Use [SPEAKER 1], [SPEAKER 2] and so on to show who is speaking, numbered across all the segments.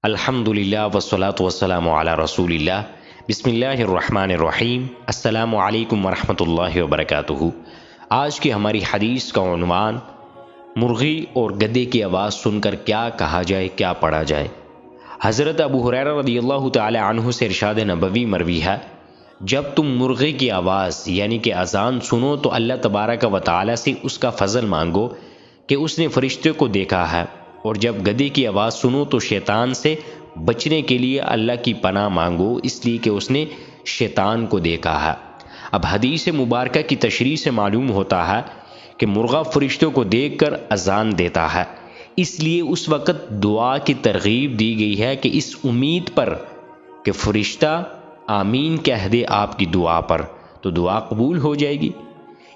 [SPEAKER 1] الحمدللہ والصلاة والسلام علی رسول اللہ۔ بسم اللہ الرحمن الرحیم۔ السلام علیکم ورحمۃ اللہ وبرکاتہ۔ آج کی ہماری حدیث کا عنوان مرغی اور گدے کی آواز سن کر کیا کہا جائے، کیا پڑھا جائے۔ حضرت ابو ہریرہ رضی اللہ تعالی عنہ سے ارشاد نبوی مروی ہے، جب تم مرغے کی آواز یعنی کہ اذان سنو تو اللہ تبارک و تعالی سے اس کا فضل مانگو کہ اس نے فرشتے کو دیکھا ہے، اور جب گدے کی آواز سنو تو شیطان سے بچنے کے لیے اللہ کی پناہ مانگو، اس لیے کہ اس نے شیطان کو دیکھا ہے۔ اب حدیث مبارکہ کی تشریح سے معلوم ہوتا ہے کہ مرغا فرشتوں کو دیکھ کر اذان دیتا ہے، اس لیے اس وقت دعا کی ترغیب دی گئی ہے کہ اس امید پر کہ فرشتہ آمین کہہ دے آپ کی دعا پر تو دعا قبول ہو جائے گی۔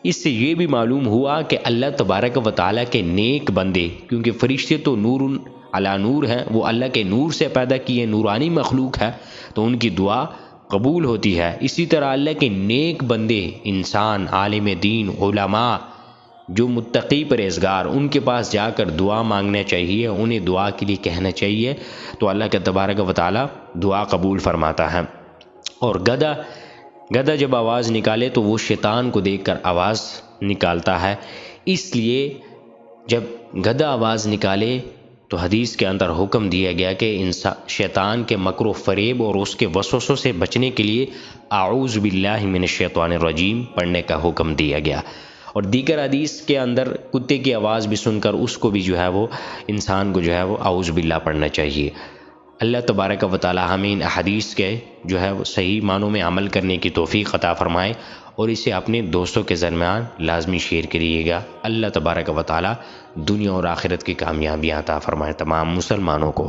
[SPEAKER 1] اس سے یہ بھی معلوم ہوا کہ اللہ تبارک و تعالیٰ کے نیک بندے، کیونکہ فرشتے تو نور علی نور ہیں، وہ اللہ کے نور سے پیدا کیے، نورانی مخلوق ہے، تو ان کی دعا قبول ہوتی ہے۔ اسی طرح اللہ کے نیک بندے، انسان، عالم دین، علماء، جو متقی پرہیزگار، ان کے پاس جا کر دعا مانگنا چاہیے، انہیں دعا کے لیے کہنا چاہیے، تو اللہ کے تبارک و تعالیٰ دعا قبول فرماتا ہے۔ اور گدھا جب آواز نکالے تو وہ شیطان کو دیکھ کر آواز نکالتا ہے، اس لیے جب گدھا آواز نکالے تو حدیث کے اندر حکم دیا گیا کہ شیطان کے مکر و فریب اور اس کے وسوسوں سے بچنے کے لیے اعوذ باللہ من الشیطان الرجیم پڑھنے کا حکم دیا گیا۔ اور دیگر حدیث کے اندر کتے کی آواز بھی سن کر اس کو بھی وہ انسان کو وہ اعوذ باللہ پڑھنا چاہیے۔ اللہ تبارک و تعالی ہمیں ان احادیث کے وہ صحیح معنوں میں عمل کرنے کی توفیق عطا فرمائے، اور اسے اپنے دوستوں کے درمیان لازمی شیئر کریے گا۔ اللہ تبارک و تعالی دنیا اور آخرت کی کامیابیاں عطا فرمائے تمام مسلمانوں کو۔